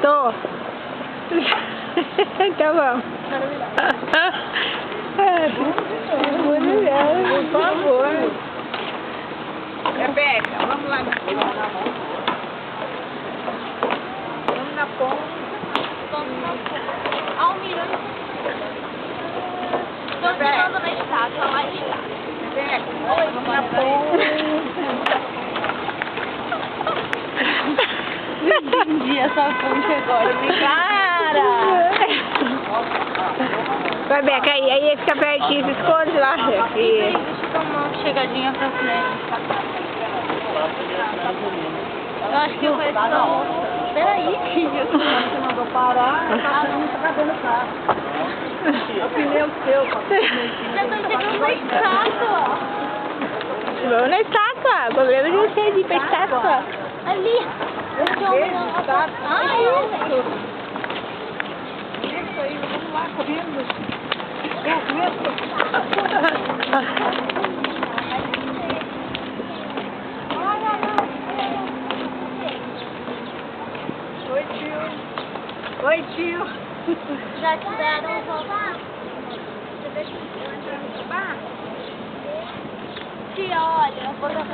Tô. Então vamos. Por favor. Rebeca, vamos lá na ponta. Vamos na ponta. Almirante. Tô tirando na estátua, lá está. Rebeca, vamos na ponta. Não entendi essa ponte agora, cara. Vai, Beca, aí fica pertinho, se esconde lá. Deixa eu dar uma chegadinha pra frente. Eu acho que eu conheço essa moça. Peraí, filho. Você mandou parar, tá cabendo o carro. É o pneu seu, Já tô chegando na estátua. Vamos na estátua. O problema de vocês ir pra estátua. Ali. Ah, isso. Isso aí, vamos lá, correndo. Oi, tio. Oi, tio. Já te deram o roubar? Tia, olha, eu vou dar